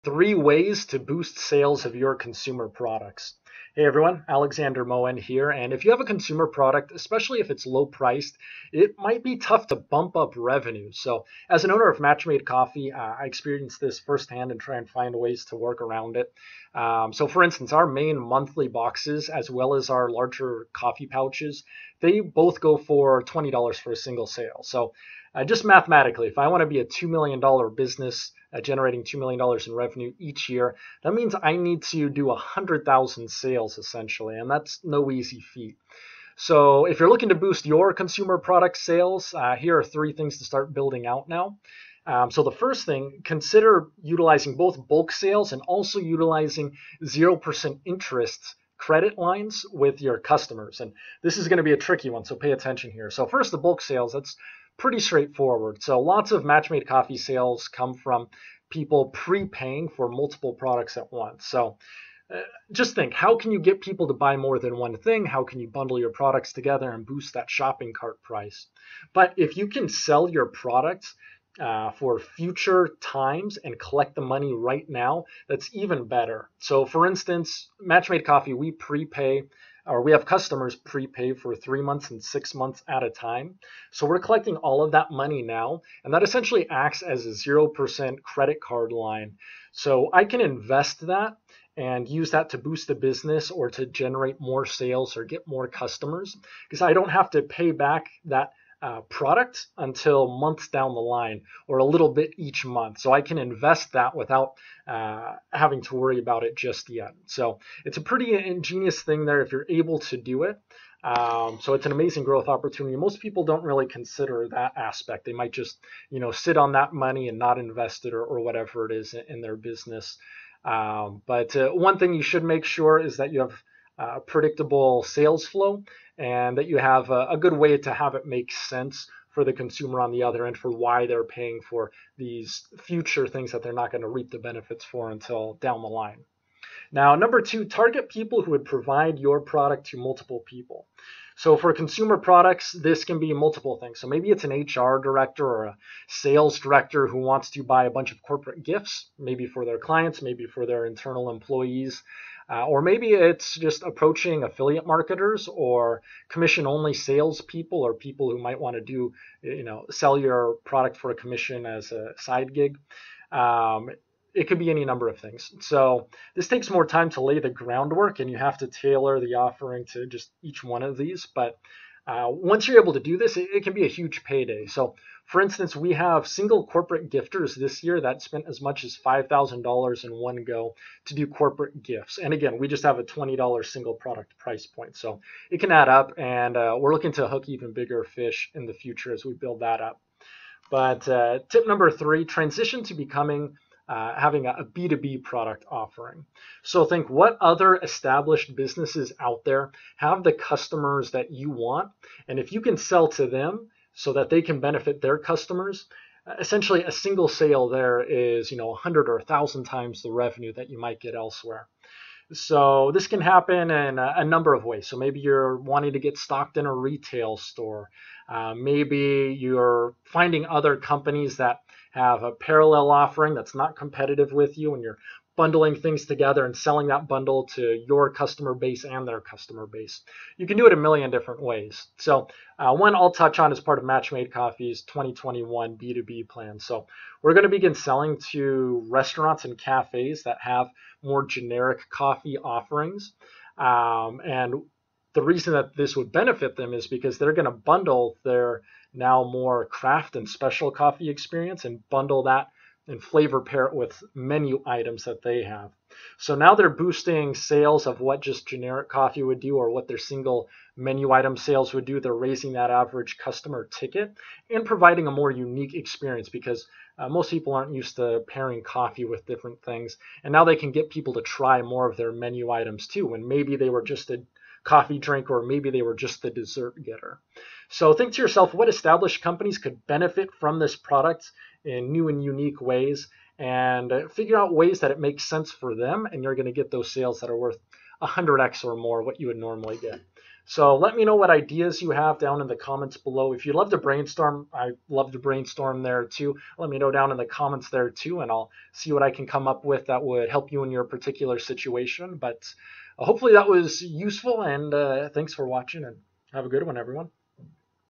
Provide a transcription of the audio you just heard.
Three ways to boost sales of your consumer products. Hey everyone, Alexander Moen here. And if you have a consumer product, especially if it's low priced, it might be tough to bump up revenue. So, as an owner of Matchmade Coffee, I experienced this firsthand and try and find ways to work around it. So, for instance, our main monthly boxes, as well as our larger coffee pouches, they both go for $20 for a single sale. So, just mathematically, if I want to be a $2 million business, generating $2 million in revenue each year, that means I need to do 100,000 sales essentially, and that's no easy feat. So if you're looking to boost your consumer product sales, here are three things to start building out now. So the first thing, consider utilizing both bulk sales and also utilizing 0% interest credit lines with your customers. And this is going to be a tricky one, so pay attention here. So first, the bulk sales, that's pretty straightforward. So lots of Matchmade Coffee sales come from people prepaying for multiple products at once. So just think, how can you get people to buy more than one thing? How can you bundle your products together and boost that shopping cart price? But if you can sell your products for future times and collect the money right now, that's even better. So for instance, Matchmade Coffee, we prepay, or we have customers prepay for 3 months and 6 months at a time. So we're collecting all of that money now, and that essentially acts as a 0% credit card line. So I can invest that and use that to boost the business or to generate more sales or get more customers, because I don't have to pay back that product until months down the line or a little bit each month. So I can invest that without having to worry about it just yet. So it's a pretty ingenious thing there if you're able to do it. So it's an amazing growth opportunity. Most people don't really consider that aspect. They might just, sit on that money and not invest it or whatever it is in their business. But one thing you should make sure is that you have predictable sales flow and that you have a good way to have it make sense for the consumer on the other end for why they're paying for these future things that they're not going to reap the benefits for until down the line. Now, number two, target people who would provide your product to multiple people. So for consumer products, this can be multiple things. So maybe it's an HR director or a sales director who wants to buy a bunch of corporate gifts, maybe for their clients, maybe for their internal employees. Or maybe it's just approaching affiliate marketers or commission-only salespeople or people who might want to do, sell your product for a commission as a side gig. It could be any number of things. So this takes more time to lay the groundwork, and you have to tailor the offering to just each one of these. But once you're able to do this, it can be a huge payday. So for instance, we have single corporate gifters this year that spent as much as $5,000 in one go to do corporate gifts. And again, we just have a $20 single product price point. So it can add up, and we're looking to hook even bigger fish in the future as we build that up. But tip number three, transition to becoming having a B2B product offering. So think, what other established businesses out there have the customers that you want? And if you can sell to them so that they can benefit their customers, essentially a single sale there is 100 or 1,000 times the revenue that you might get elsewhere. So this can happen in a number of ways. So maybe you're wanting to get stocked in a retail store. Maybe you're finding other companies that have a parallel offering that's not competitive with you, and you're bundling things together and selling that bundle to your customer base and their customer base. You can do it a million different ways. So one I'll touch on as part of Matchmade Coffee's 2021 B2B plan. So we're going to begin selling to restaurants and cafes that have more generic coffee offerings. And the reason that this would benefit them is because they're going to bundle their now more craft and special coffee experience and bundle that and flavor pair it with menu items that they have. So now they're boosting sales of what just generic coffee would do or what their single menu item sales would do. They're raising that average customer ticket and providing a more unique experience because most people aren't used to pairing coffee with different things. And now they can get people to try more of their menu items too, when maybe they were just a coffee drink or maybe they were just the dessert getter. So think to yourself, what established companies could benefit from this product in new and unique ways, and figure out ways that it makes sense for them, and you're going to get those sales that are worth 100x or more what you would normally get. So let me know what ideas you have down in the comments below. If you love to brainstorm, I love to brainstorm there too. Let me know down in the comments there too, and I'll see what I can come up with that would help you in your particular situation. But hopefully that was useful, and thanks for watching, and have a good one, everyone.